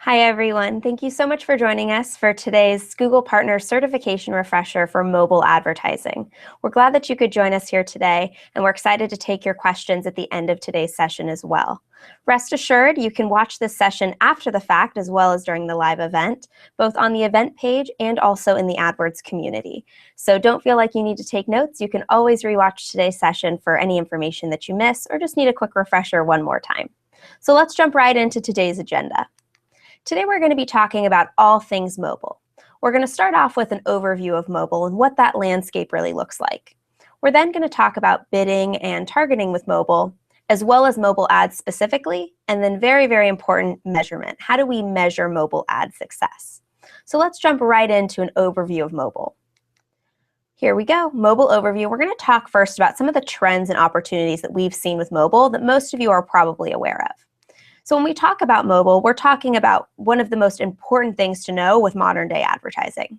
Hi, everyone. Thank you so much for joining us for today's Google Partner Certification Refresher for mobile advertising. We're glad that you could join us here today, and we're excited to take your questions at the end of today's session as well. Rest assured, you can watch this session after the fact as well as during the live event, both on the event page and also in the AdWords community. So don't feel like you need to take notes. You can always rewatch today's session for any information that you miss or just need a quick refresher one more time. So let's jump right into today's agenda. Today we're going to be talking about all things mobile. We're going to start off with an overview of mobile and what that landscape really looks like. We're then going to talk about bidding and targeting with mobile, as well as mobile ads specifically, and then very, very important, measurement. How do we measure mobile ad success? So let's jump right into an overview of mobile. Here we go, mobile overview. We're going to talk first about some of the trends and opportunities that we've seen with mobile that most of you are probably aware of. So when we talk about mobile, we're talking about one of the most important things to know with modern day advertising.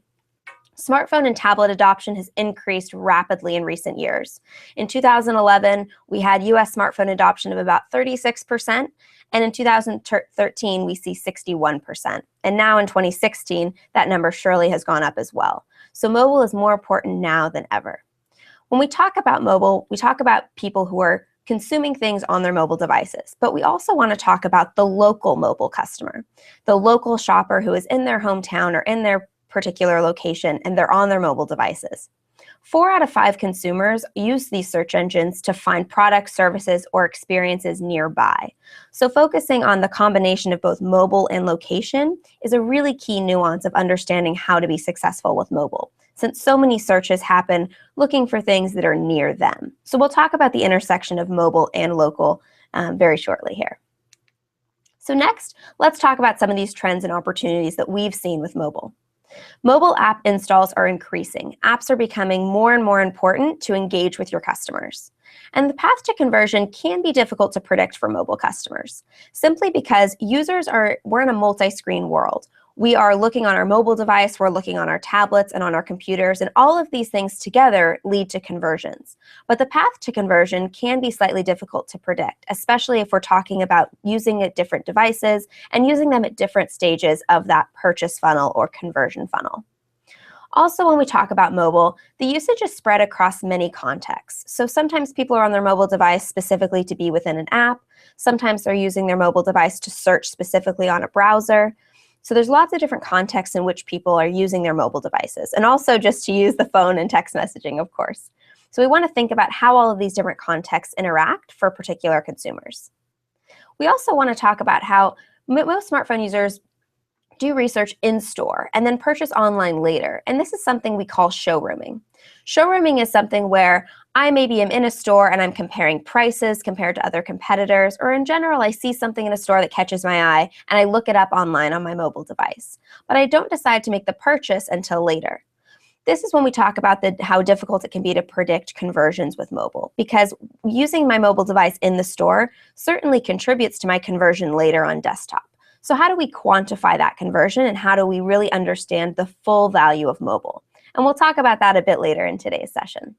Smartphone and tablet adoption has increased rapidly in recent years. In 2011, we had US smartphone adoption of about 36%, and in 2013, we see 61%. And now in 2016, that number surely has gone up as well. So mobile is more important now than ever. When we talk about mobile, we talk about people who are consuming things on their mobile devices. But we also want to talk about the local mobile customer, the local shopper who is in their hometown or in their particular location and they're on their mobile devices. 4 out of 5 consumers use these search engines to find products, services, or experiences nearby. So focusing on the combination of both mobile and location is a really key nuance of understanding how to be successful with mobile, since so many searches happen looking for things that are near them. So we'll talk about the intersection of mobile and local very shortly here. So next, let's talk about some of these trends and opportunities that we've seen with mobile. Mobile app installs are increasing. Apps are becoming more and more important to engage with your customers. And the path to conversion can be difficult to predict for mobile customers, simply because we're in a multi-screen world. We are looking on our mobile device, we're looking on our tablets and on our computers, and all of these things together lead to conversions. But the path to conversion can be slightly difficult to predict, especially if we're talking about using at different devices and using them at different stages of that purchase funnel or conversion funnel. Also, when we talk about mobile, the usage is spread across many contexts. So sometimes people are on their mobile device specifically to be within an app. Sometimes they're using their mobile device to search specifically on a browser. So there's lots of different contexts in which people are using their mobile devices, and also just to use the phone and text messaging, of course. So we want to think about how all of these different contexts interact for particular consumers. We also want to talk about how most smartphone users do research in-store and then purchase online later, and this is something we call showrooming. Showrooming is something where I maybe am in a store and I'm comparing prices compared to other competitors, or in general, I see something in a store that catches my eye and I look it up online on my mobile device. But I don't decide to make the purchase until later. This is when we talk about how difficult it can be to predict conversions with mobile, because using my mobile device in the store certainly contributes to my conversion later on desktop. So how do we quantify that conversion, and how do we really understand the full value of mobile? And we'll talk about that a bit later in today's session.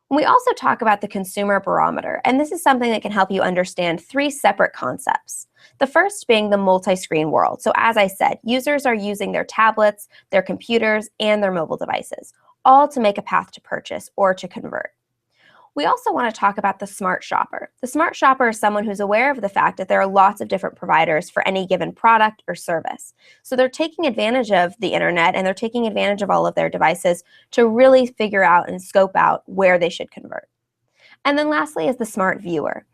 We also talk about the consumer barometer, and this is something that can help you understand 3 separate concepts. The first being the multi-screen world. So as I said, users are using their tablets, their computers, and their mobile devices, all to make a path to purchase or to convert. We also want to talk about the smart shopper. The smart shopper is someone who's aware of the fact that there are lots of different providers for any given product or service. So they're taking advantage of the internet and they're taking advantage of all of their devices to really figure out and scope out where they should convert. And then lastly is the smart viewer.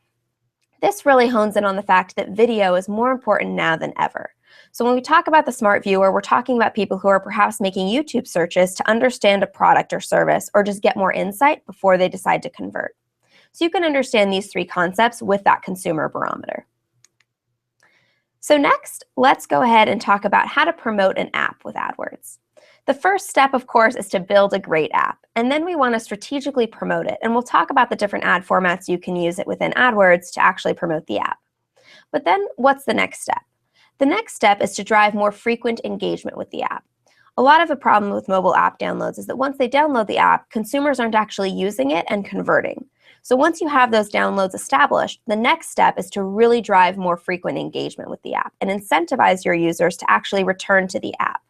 This really hones in on the fact that video is more important now than ever. So when we talk about the smart viewer, we're talking about people who are perhaps making YouTube searches to understand a product or service or just get more insight before they decide to convert. So you can understand these 3 concepts with that consumer barometer. So next, let's go ahead and talk about how to promote an app with AdWords. The first step, of course, is to build a great app, and then we want to strategically promote it. And we'll talk about the different ad formats you can use it within AdWords to actually promote the app. But then what's the next step? The next step is to drive more frequent engagement with the app. A lot of the problem with mobile app downloads is that once they download the app, consumers aren't actually using it and converting. So once you have those downloads established, the next step is to really drive more frequent engagement with the app and incentivize your users to actually return to the app,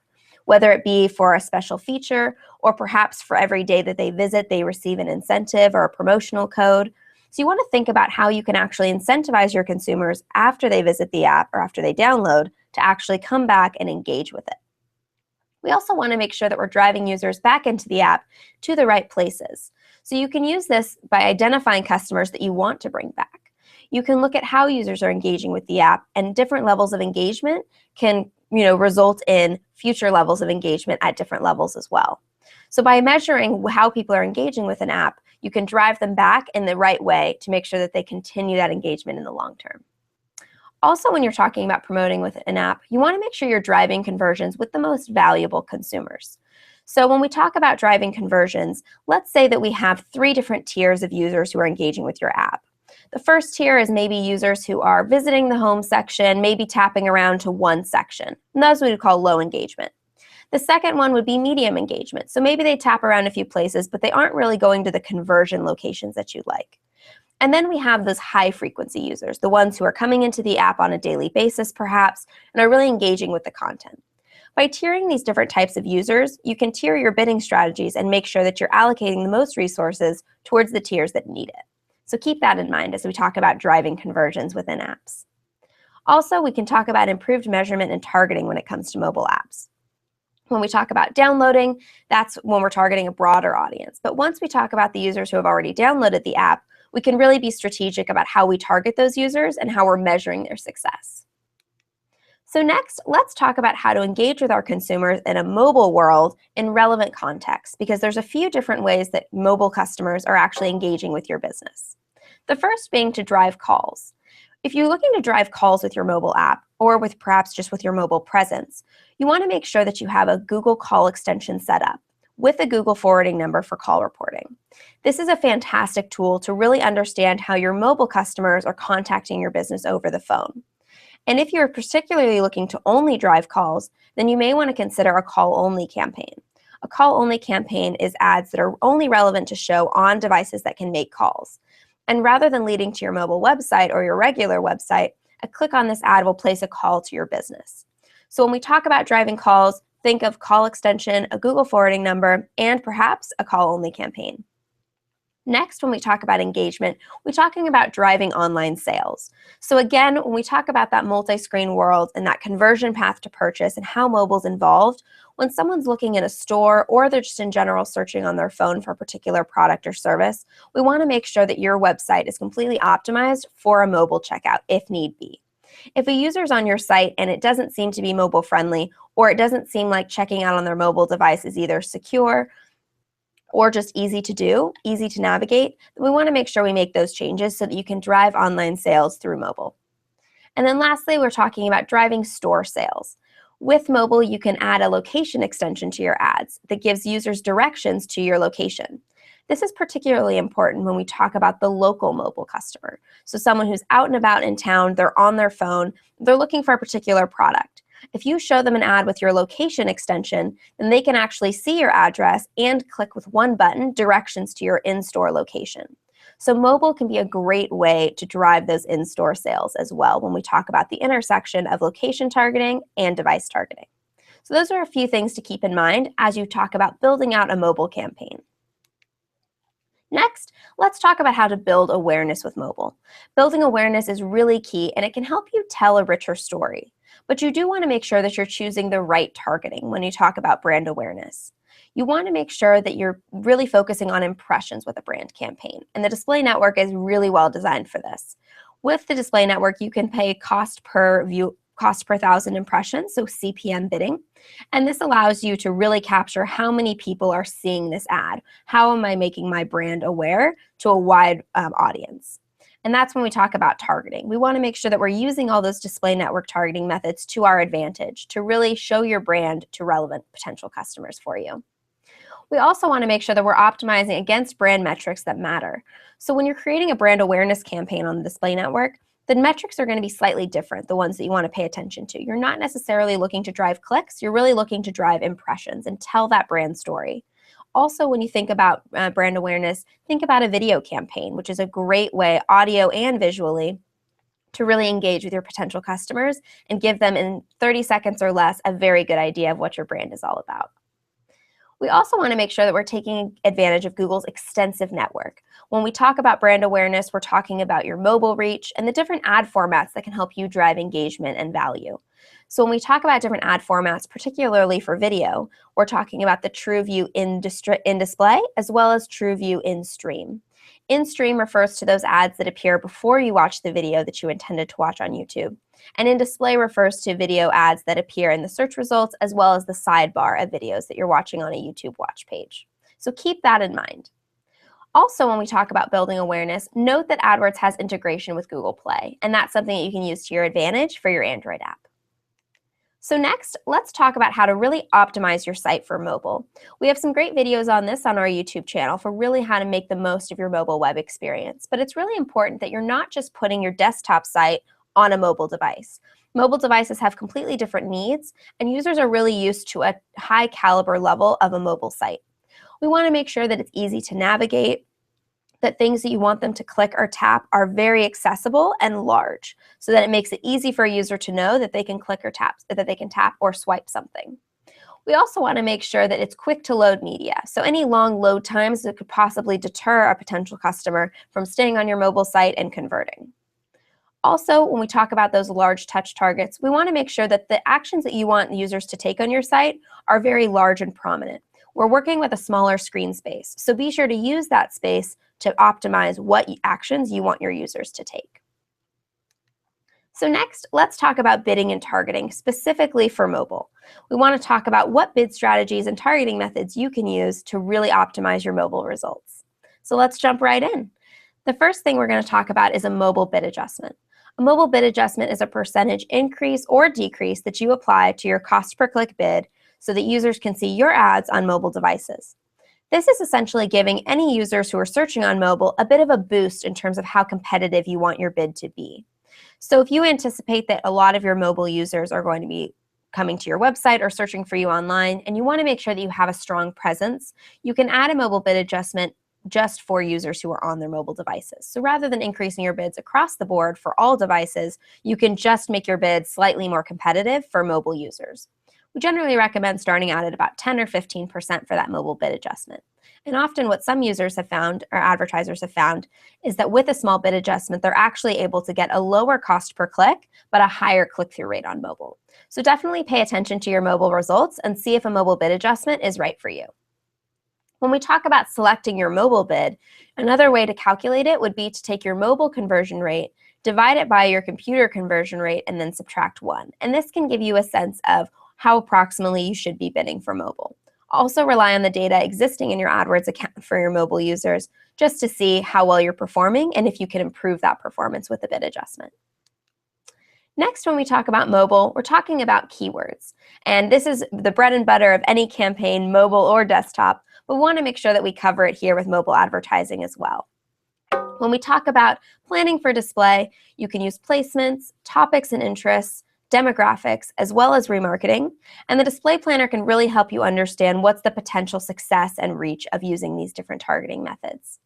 whether it be for a special feature or perhaps for every day that they visit, they receive an incentive or a promotional code. So you want to think about how you can actually incentivize your consumers after they visit the app or after they download to actually come back and engage with it. We also want to make sure that we're driving users back into the app to the right places. So you can use this by identifying customers that you want to bring back. You can look at how users are engaging with the app, and different levels of engagement can result in future levels of engagement at different levels as well. So by measuring how people are engaging with an app, you can drive them back in the right way to make sure that they continue that engagement in the long term. Also, when you're talking about promoting with an app, you want to make sure you're driving conversions with the most valuable consumers. So when we talk about driving conversions, let's say that we have 3 different tiers of users who are engaging with your app. The first tier is maybe users who are visiting the home section, maybe tapping around to one section. And that's what we call low engagement. The second one would be medium engagement. So maybe they tap around a few places, but they aren't really going to the conversion locations that you'd like. And then we have those high frequency users, the ones who are coming into the app on a daily basis perhaps, and are really engaging with the content. By tiering these different types of users, you can tier your bidding strategies and make sure that you're allocating the most resources towards the tiers that need it. So keep that in mind as we talk about driving conversions within apps. Also, we can talk about improved measurement and targeting when it comes to mobile apps. When we talk about downloading, that's when we're targeting a broader audience. But once we talk about the users who have already downloaded the app, we can really be strategic about how we target those users and how we're measuring their success. So next, let's talk about how to engage with our consumers in a mobile world in relevant contexts, because there's a few different ways that mobile customers are actually engaging with your business. The first being to drive calls. If you're looking to drive calls with your mobile app, or with perhaps just with your mobile presence, you want to make sure that you have a Google call extension set up with a Google forwarding number for call reporting. This is a fantastic tool to really understand how your mobile customers are contacting your business over the phone. And if you're particularly looking to only drive calls, then you may want to consider a call-only campaign. A call-only campaign is ads that are only relevant to show on devices that can make calls. And rather than leading to your mobile website or your regular website, a click on this ad will place a call to your business. So when we talk about driving calls, think of call extension, a Google forwarding number, and perhaps a call-only campaign. Next, when we talk about engagement, we're talking about driving online sales. So again, when we talk about that multi-screen world and that conversion path to purchase and how mobile's involved, when someone's looking in a store or they're just in general searching on their phone for a particular product or service, we want to make sure that your website is completely optimized for a mobile checkout if need be. If a user's on your site and it doesn't seem to be mobile friendly, or it doesn't seem like checking out on their mobile device is either secure or just easy to do, easy to navigate, then we want to make sure we make those changes so that you can drive online sales through mobile. And then lastly, we're talking about driving store sales. With mobile, you can add a location extension to your ads that gives users directions to your location. This is particularly important when we talk about the local mobile customer. So someone who's out and about in town, they're on their phone, they're looking for a particular product. If you show them an ad with your location extension, then they can actually see your address and click with one button directions to your in-store location. So mobile can be a great way to drive those in-store sales as well when we talk about the intersection of location targeting and device targeting. So those are a few things to keep in mind as you talk about building out a mobile campaign. Next, let's talk about how to build awareness with mobile. Building awareness is really key, and it can help you tell a richer story. But you do want to make sure that you're choosing the right targeting when you talk about brand awareness. You want to make sure that you're really focusing on impressions with a brand campaign, and the display network is really well designed for this. With the display network, you can pay cost per 1,000 impressions, so CPM bidding. And this allows you to really capture how many people are seeing this ad. How am I making my brand aware to a wide audience? And that's when we talk about targeting. We want to make sure that we're using all those display network targeting methods to our advantage to really show your brand to relevant potential customers for you. We also want to make sure that we're optimizing against brand metrics that matter. So when you're creating a brand awareness campaign on the display network, the metrics are going to be slightly different, the ones that you want to pay attention to. You're not necessarily looking to drive clicks, you're really looking to drive impressions and tell that brand story. Also, when you think about brand awareness, think about a video campaign, which is a great way, audio and visually, to really engage with your potential customers and give them in 30 seconds or less a very good idea of what your brand is all about. We also want to make sure that we're taking advantage of Google's extensive network. When we talk about brand awareness, we're talking about your mobile reach and the different ad formats that can help you drive engagement and value. So when we talk about different ad formats, particularly for video, we're talking about the TrueView in display as well as TrueView in stream. In-stream refers to those ads that appear before you watch the video that you intended to watch on YouTube. And in display refers to video ads that appear in the search results as well as the sidebar of videos that you're watching on a YouTube watch page. So keep that in mind. Also, when we talk about building awareness, note that AdWords has integration with Google Play, and that's something that you can use to your advantage for your Android app. So next, let's talk about how to really optimize your site for mobile. We have some great videos on this on our YouTube channel for really how to make the most of your mobile web experience. But it's really important that you're not just putting your desktop site on a mobile device. Mobile devices have completely different needs, and users are really used to a high caliber level of a mobile site. We want to make sure that it's easy to navigate, that things that you want them to click or tap are very accessible and large, so that it makes it easy for a user to know that they can click or tap, that they can tap or swipe something. We also want to make sure that it's quick to load media. So any long load times that could possibly deter a potential customer from staying on your mobile site and converting. Also, when we talk about those large touch targets, we want to make sure that the actions that you want users to take on your site are very large and prominent. We're working with a smaller screen space, so be sure to use that space to optimize what actions you want your users to take. So next, let's talk about bidding and targeting, specifically for mobile. We want to talk about what bid strategies and targeting methods you can use to really optimize your mobile results. So let's jump right in. The first thing we're going to talk about is a mobile bid adjustment. A mobile bid adjustment is a percentage increase or decrease that you apply to your cost per click bid so that users can see your ads on mobile devices. This is essentially giving any users who are searching on mobile a bit of a boost in terms of how competitive you want your bid to be. So if you anticipate that a lot of your mobile users are going to be coming to your website or searching for you online, and you want to make sure that you have a strong presence, you can add a mobile bid adjustment just for users who are on their mobile devices. So rather than increasing your bids across the board for all devices, you can just make your bid slightly more competitive for mobile users. We generally recommend starting out at about 10 or 15% for that mobile bid adjustment. And often what some users have found, or advertisers have found, is that with a small bid adjustment, they're actually able to get a lower cost per click, but a higher click-through rate on mobile. So definitely pay attention to your mobile results and see if a mobile bid adjustment is right for you. When we talk about selecting your mobile bid, another way to calculate it would be to take your mobile conversion rate, divide it by your computer conversion rate, and then subtract 1. And this can give you a sense of how approximately you should be bidding for mobile. Also rely on the data existing in your AdWords account for your mobile users just to see how well you're performing and if you can improve that performance with a bid adjustment. Next, when we talk about mobile, we're talking about keywords. And this is the bread and butter of any campaign, mobile or desktop, but we want to make sure that we cover it here with mobile advertising as well. When we talk about planning for display, you can use placements, topics and interests, demographics, as well as remarketing, and the display planner can really help you understand what's the potential success and reach of using these different targeting methods.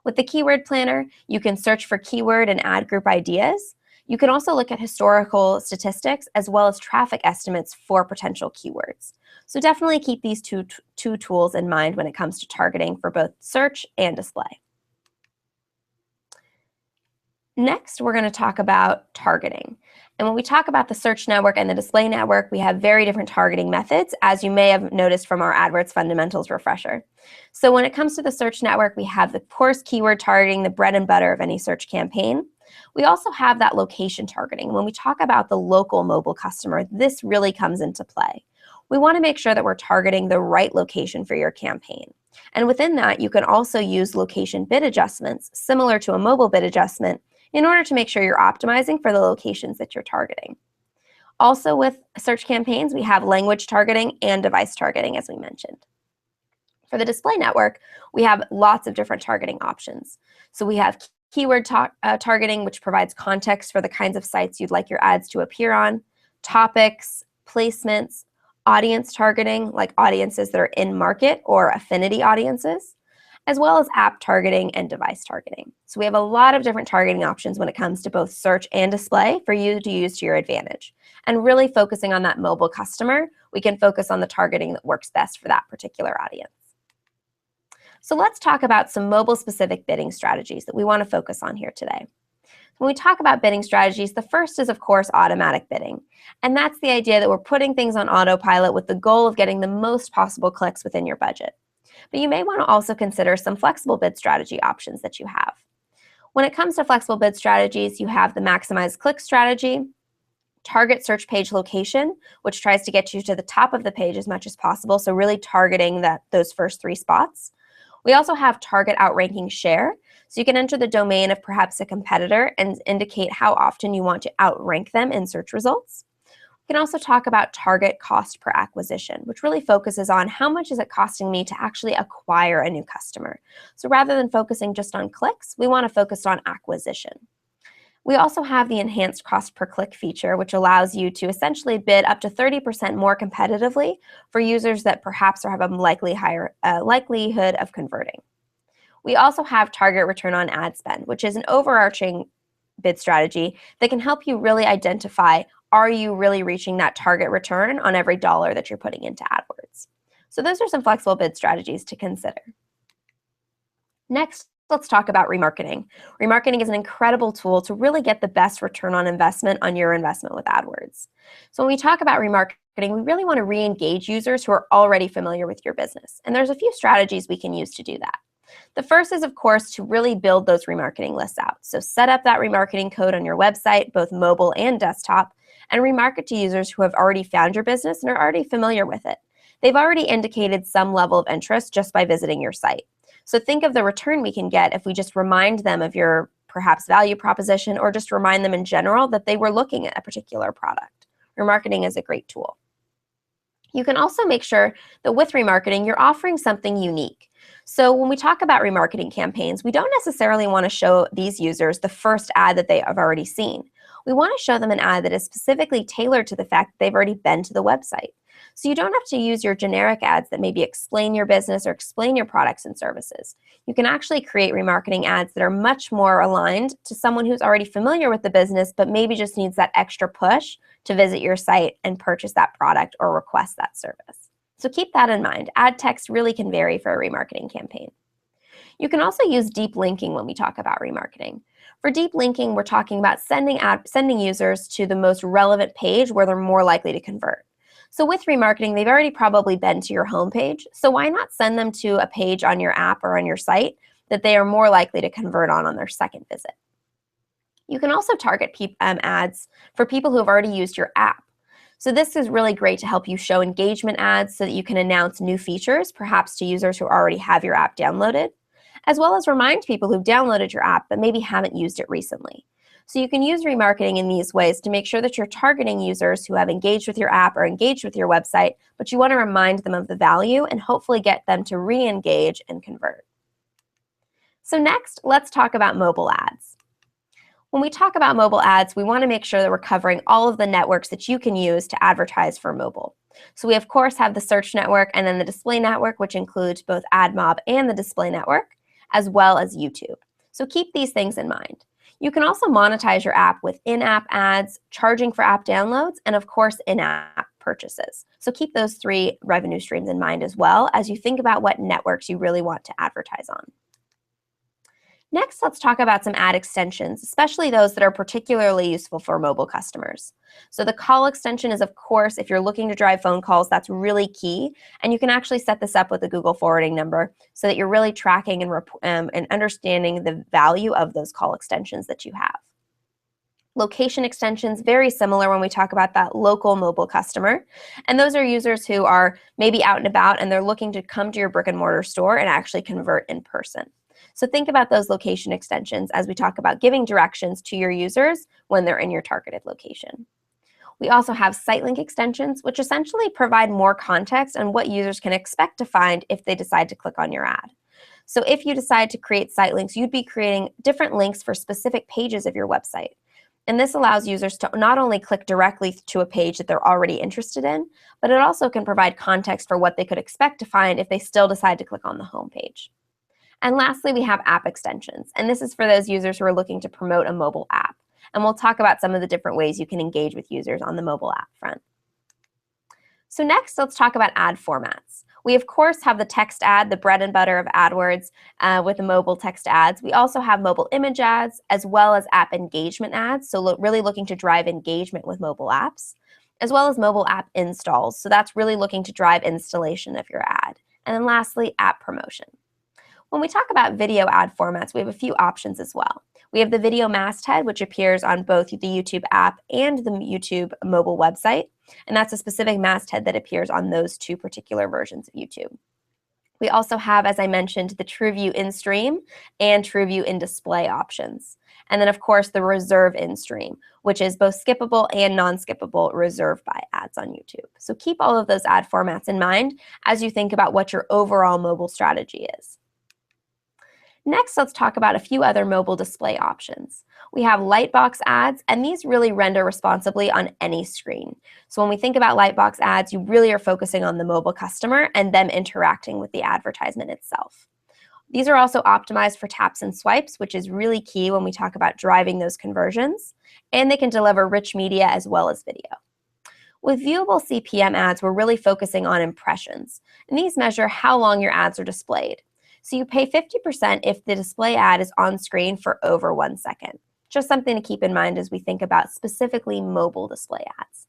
With the keyword planner, you can search for keyword and ad group ideas. You can also look at historical statistics as well as traffic estimates for potential keywords. So definitely keep these two tools in mind when it comes to targeting for both search and display. Next, we're going to talk about targeting. And when we talk about the search network and the display network, we have very different targeting methods, as you may have noticed from our AdWords fundamentals refresher. So when it comes to the search network, we have the coarse keyword targeting, the bread and butter of any search campaign. We also have that location targeting. When we talk about the local mobile customer, this really comes into play. We want to make sure that we're targeting the right location for your campaign. And within that, you can also use location bid adjustments, similar to a mobile bid adjustment, in order to make sure you're optimizing for the locations that you're targeting. Also with search campaigns, we have language targeting and device targeting, as we mentioned. For the display network, we have lots of different targeting options. So we have keyword targeting, which provides context for the kinds of sites you'd like your ads to appear on, topics, placements, audience targeting, like audiences that are in market or affinity audiences, as well as app targeting and device targeting. So we have a lot of different targeting options when it comes to both search and display for you to use to your advantage. And really focusing on that mobile customer, we can focus on the targeting that works best for that particular audience. So let's talk about some mobile-specific bidding strategies that we want to focus on here today. When we talk about bidding strategies, the first is, of course, automatic bidding. And that's the idea that we're putting things on autopilot with the goal of getting the most possible clicks within your budget. But you may want to also consider some flexible bid strategy options that you have. When it comes to flexible bid strategies, you have the maximize click strategy, target search page location, which tries to get you to the top of the page as much as possible, so really targeting those first 3 spots. We also have target outranking share, so you can enter the domain of perhaps a competitor and indicate how often you want to outrank them in search results. We can also talk about target cost per acquisition, which really focuses on how much is it costing me to actually acquire a new customer. So rather than focusing just on clicks, we want to focus on acquisition. We also have the enhanced cost per click feature, which allows you to essentially bid up to 30% more competitively for users that perhaps have a likelihood of converting. We also have target return on ad spend, which is an overarching bid strategy that can help you really identify, are you really reaching that target return on every dollar that you're putting into AdWords? So those are some flexible bid strategies to consider. Next, let's talk about remarketing. Remarketing is an incredible tool to really get the best return on investment on your investment with AdWords. So when we talk about remarketing, we really want to re-engage users who are already familiar with your business. And there's a few strategies we can use to do that. The first is, of course, to really build those remarketing lists out. So set up that remarketing code on your website, both mobile and desktop, and remarket to users who have already found your business and are already familiar with it. They've already indicated some level of interest just by visiting your site. So think of the return we can get if we just remind them of your perhaps value proposition, or just remind them in general that they were looking at a particular product. Remarketing is a great tool. You can also make sure that with remarketing, you're offering something unique. So when we talk about remarketing campaigns, we don't necessarily want to show these users the first ad that they have already seen. We want to show them an ad that is specifically tailored to the fact that they've already been to the website. So you don't have to use your generic ads that maybe explain your business or explain your products and services. You can actually create remarketing ads that are much more aligned to someone who's already familiar with the business, but maybe just needs that extra push to visit your site and purchase that product or request that service. So keep that in mind. Ad text really can vary for a remarketing campaign. You can also use deep linking when we talk about remarketing. For deep linking, we're talking about sending users to the most relevant page where they're more likely to convert. So with remarketing, they've already probably been to your homepage, so why not send them to a page on your app or on your site that they are more likely to convert on their second visit. You can also target ads for people who have already used your app. So this is really great to help you show engagement ads so that you can announce new features, perhaps to users who already have your app downloaded, as well as remind people who've downloaded your app but maybe haven't used it recently. So you can use remarketing in these ways to make sure that you're targeting users who have engaged with your app or engaged with your website, but you want to remind them of the value and hopefully get them to re-engage and convert. So next, let's talk about mobile ads. When we talk about mobile ads, we want to make sure that we're covering all of the networks that you can use to advertise for mobile. So we, of course, have the search network and then the display network, which includes both AdMob and the display network, as well as YouTube. So keep these things in mind. You can also monetize your app with in-app ads, charging for app downloads, and of course, in-app purchases. So keep those 3 revenue streams in mind as well as you think about what networks you really want to advertise on. Next, let's talk about some ad extensions, especially those that are particularly useful for mobile customers. So the call extension is, of course, if you're looking to drive phone calls, that's really key. And you can actually set this up with a Google forwarding number so that you're really tracking and understanding the value of those call extensions that you have. Location extensions, very similar when we talk about that local mobile customer. And those are users who are maybe out and about and they're looking to come to your brick and mortar store and actually convert in person. So think about those location extensions as we talk about giving directions to your users when they're in your targeted location. We also have site link extensions, which essentially provide more context on what users can expect to find if they decide to click on your ad. So if you decide to create site links, you'd be creating different links for specific pages of your website. And this allows users to not only click directly to a page that they're already interested in, but it also can provide context for what they could expect to find if they still decide to click on the home page. And lastly, we have app extensions. And this is for those users who are looking to promote a mobile app. And we'll talk about some of the different ways you can engage with users on the mobile app front. So next, let's talk about ad formats. We, of course, have the text ad, the bread and butter of AdWords with the mobile text ads. We also have mobile image ads, as well as app engagement ads, so really looking to drive engagement with mobile apps, as well as mobile app installs. So that's really looking to drive installation of your ad. And then lastly, app promotion. When we talk about video ad formats, we have a few options as well. We have the video masthead, which appears on both the YouTube app and the YouTube mobile website. And that's a specific masthead that appears on those two particular versions of YouTube. We also have, as I mentioned, the TrueView in-stream and TrueView in-display options. And then, of course, the reserve in-stream, which is both skippable and non-skippable reserve by ads on YouTube. So keep all of those ad formats in mind as you think about what your overall mobile strategy is. Next, let's talk about a few other mobile display options. We have lightbox ads, and these really render responsibly on any screen. So when we think about lightbox ads, you really are focusing on the mobile customer and them interacting with the advertisement itself. These are also optimized for taps and swipes, which is really key when we talk about driving those conversions, and they can deliver rich media as well as video. With viewable CPM ads, we're really focusing on impressions, and these measure how long your ads are displayed. So you pay 50% if the display ad is on screen for over 1 second. Just something to keep in mind as we think about specifically mobile display ads.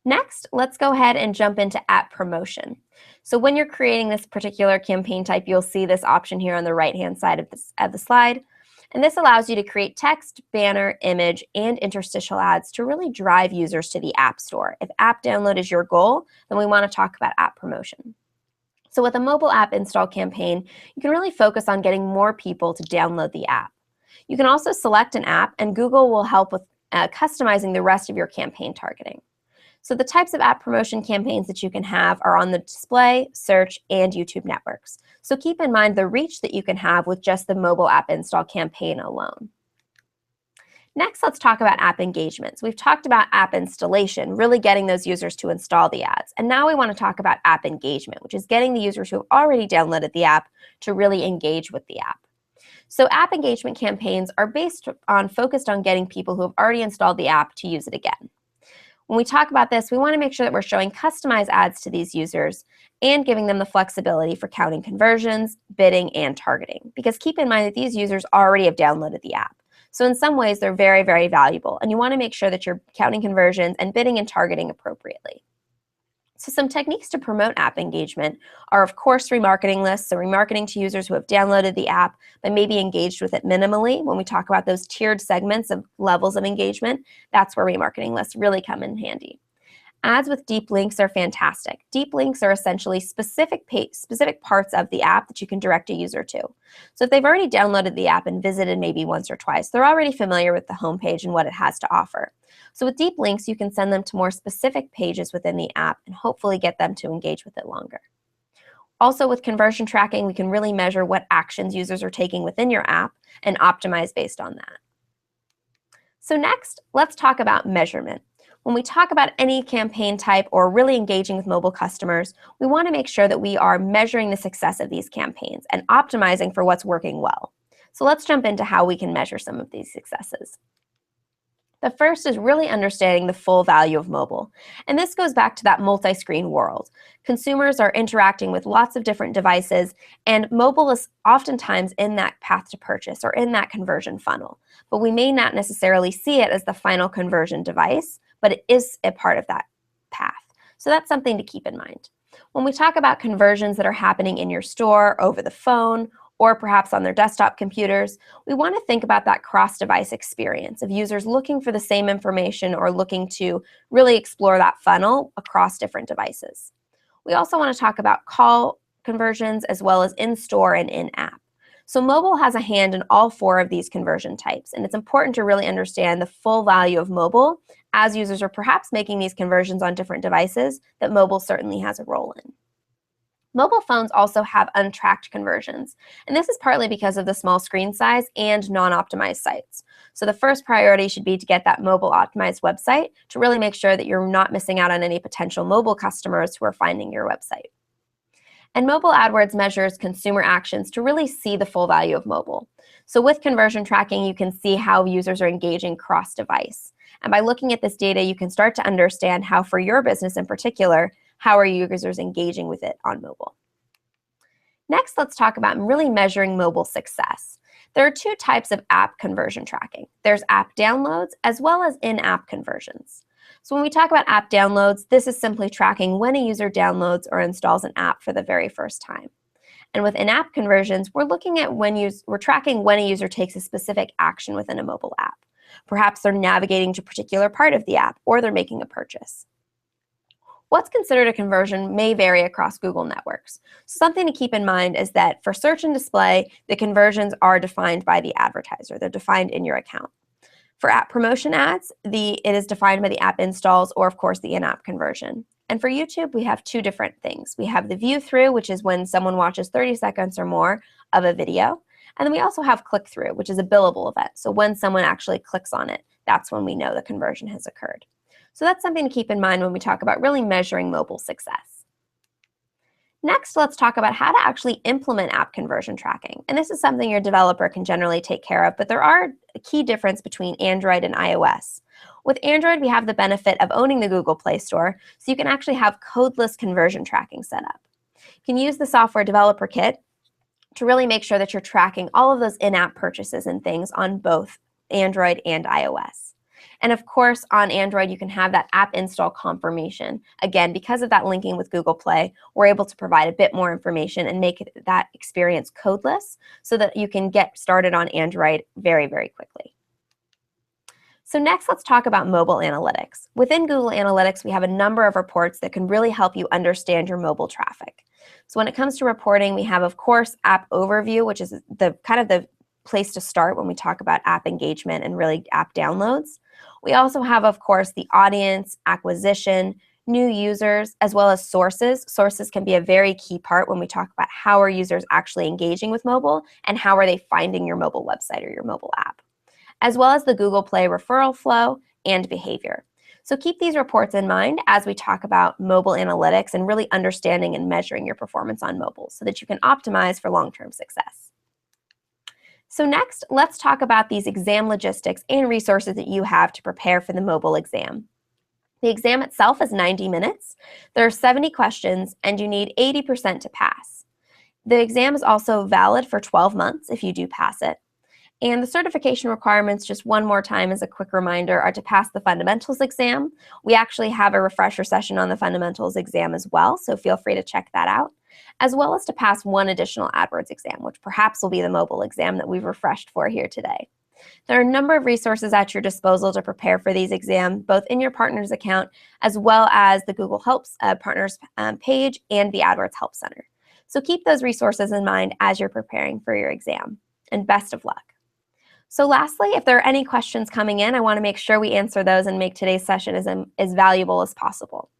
Next, let's go ahead and jump into app promotion. So when you're creating this particular campaign type, you'll see this option here on the right-hand side of the slide. And this allows you to create text, banner, image, and interstitial ads to really drive users to the App Store. If app download is your goal, then we want to talk about app promotion. So with a mobile app install campaign, you can really focus on getting more people to download the app. You can also select an app, and Google will help with customizing the rest of your campaign targeting. So the types of app promotion campaigns that you can have are on the display, search, and YouTube networks. So keep in mind the reach that you can have with just the mobile app install campaign alone. Next, let's talk about app engagements. We've talked about app installation, really getting those users to install the ads. And now we want to talk about app engagement, which is getting the users who have already downloaded the app to really engage with the app. So app engagement campaigns are focused on getting people who have already installed the app to use it again. When we talk about this, we want to make sure that we're showing customized ads to these users and giving them the flexibility for counting conversions, bidding, and targeting. Because keep in mind that these users already have downloaded the app. So in some ways, they're very, very valuable, and you want to make sure that you're counting conversions and bidding and targeting appropriately. So some techniques to promote app engagement are, of course, remarketing lists, so remarketing to users who have downloaded the app but maybe engaged with it minimally. When we talk about those tiered segments of levels of engagement, that's where remarketing lists really come in handy. Ads with deep links are fantastic. Deep links are essentially specific parts of the app that you can direct a user to. So if they've already downloaded the app and visited maybe once or twice, they're already familiar with the homepage and what it has to offer. So with deep links, you can send them to more specific pages within the app and hopefully get them to engage with it longer. Also, with conversion tracking, we can really measure what actions users are taking within your app and optimize based on that. So next, let's talk about measurement. When we talk about any campaign type or really engaging with mobile customers, we want to make sure that we are measuring the success of these campaigns and optimizing for what's working well. So let's jump into how we can measure some of these successes. The first is really understanding the full value of mobile. And this goes back to that multi-screen world. Consumers are interacting with lots of different devices, and mobile is oftentimes in that path to purchase or in that conversion funnel. But we may not necessarily see it as the final conversion device, but it is a part of that path. So that's something to keep in mind. When we talk about conversions that are happening in your store, over the phone, or perhaps on their desktop computers, we want to think about that cross-device experience of users looking for the same information or looking to really explore that funnel across different devices. We also want to talk about call conversions as well as in-store and in-app. So mobile has a hand in all 4 of these conversion types, and it's important to really understand the full value of mobile as users are perhaps making these conversions on different devices that mobile certainly has a role in. Mobile phones also have untracked conversions, and this is partly because of the small screen size and non-optimized sites. So the first priority should be to get that mobile optimized website to really make sure that you're not missing out on any potential mobile customers who are finding your website. And mobile AdWords measures consumer actions to really see the full value of mobile. So with conversion tracking, you can see how users are engaging cross-device. And by looking at this data, you can start to understand how, for your business in particular, how are users engaging with it on mobile. Next, let's talk about really measuring mobile success. There are two types of app conversion tracking. There's app downloads as well as in-app conversions. So when we talk about app downloads, this is simply tracking when a user downloads or installs an app for the very first time. And with in-app conversions, we're looking at we're tracking when a user takes a specific action within a mobile app. Perhaps they're navigating to a particular part of the app, or they're making a purchase. What's considered a conversion may vary across Google networks. So something to keep in mind is that for search and display, the conversions are defined by the advertiser. They're defined in your account. For app promotion ads, it is defined by the app installs or, of course, the in-app conversion. And for YouTube, we have two different things. We have the view through, which is when someone watches 30 seconds or more of a video. And then we also have click through, which is a billable event. So when someone actually clicks on it, that's when we know the conversion has occurred. So that's something to keep in mind when we talk about really measuring mobile success. Next, let's talk about how to actually implement app conversion tracking. And this is something your developer can generally take care of, but there are a key difference between Android and iOS. With Android, we have the benefit of owning the Google Play Store, so you can actually have codeless conversion tracking set up. You can use the software developer kit to really make sure that you're tracking all of those in-app purchases and things on both Android and iOS. And of course, on Android, you can have that app install confirmation. Again, because of that linking with Google Play, we're able to provide a bit more information and make that experience codeless so that you can get started on Android very, very quickly. So next, let's talk about mobile analytics. Within Google Analytics, we have a number of reports that can really help you understand your mobile traffic. So when it comes to reporting, we have, of course, App Overview, which is the place to start when we talk about app engagement and really app downloads. We also have, of course, the audience, acquisition, new users, as well as sources. Sources can be a very key part when we talk about how are users actually engaging with mobile and how are they finding your mobile website or your mobile app, as well as the Google Play referral flow and behavior. So keep these reports in mind as we talk about mobile analytics and really understanding and measuring your performance on mobile so that you can optimize for long-term success. So next, let's talk about these exam logistics and resources that you have to prepare for the mobile exam. The exam itself is 90 minutes. There are 70 questions, and you need 80% to pass. The exam is also valid for 12 months if you do pass it. And the certification requirements, just one more time as a quick reminder, are to pass the fundamentals exam. We actually have a refresher session on the fundamentals exam as well, so feel free to check that out, as well as to pass one additional AdWords exam, which perhaps will be the mobile exam that we've refreshed for here today. There are a number of resources at your disposal to prepare for these exams, both in your partners account, as well as the Google Helps Partners page and the AdWords Help Center. So keep those resources in mind as you're preparing for your exam, and best of luck. So lastly, if there are any questions coming in, I want to make sure we answer those and make today's session as valuable as possible.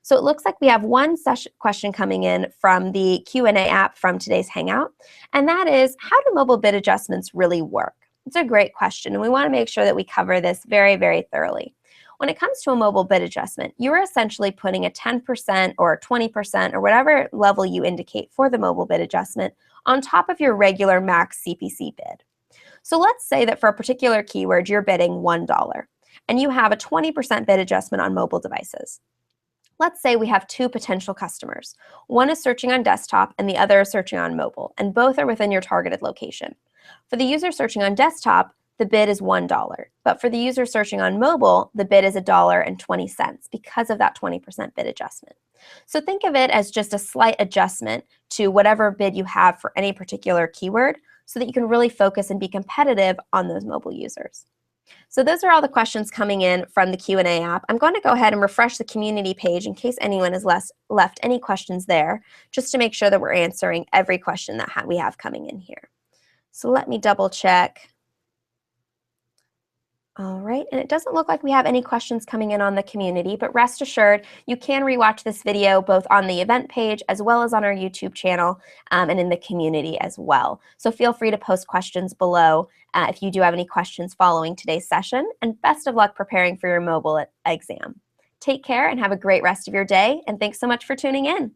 So it looks like we have one question coming in from the Q&A app from today's Hangout, and that is, how do mobile bid adjustments really work? It's a great question, and we want to make sure that we cover this very, very thoroughly. When it comes to a mobile bid adjustment, you're essentially putting a 10% or 20% or whatever level you indicate for the mobile bid adjustment on top of your regular max CPC bid. So let's say that for a particular keyword, you're bidding $1, and you have a 20% bid adjustment on mobile devices. Let's say we have two potential customers. One is searching on desktop and the other is searching on mobile, and both are within your targeted location. For the user searching on desktop, the bid is $1, but for the user searching on mobile, the bid is $1.20 because of that 20% bid adjustment. So think of it as just a slight adjustment to whatever bid you have for any particular keyword so that you can really focus and be competitive on those mobile users. So those are all the questions coming in from the Q&A app. I'm going to go ahead and refresh the community page in case anyone has left any questions there, just to make sure that we're answering every question that we have coming in here. So let me double check. All right, and it doesn't look like we have any questions coming in on the community, but rest assured, you can rewatch this video both on the event page as well as on our YouTube channel and in the community as well. So feel free to post questions below if you do have any questions following today's session, and best of luck preparing for your mobile exam. Take care and have a great rest of your day, and thanks so much for tuning in.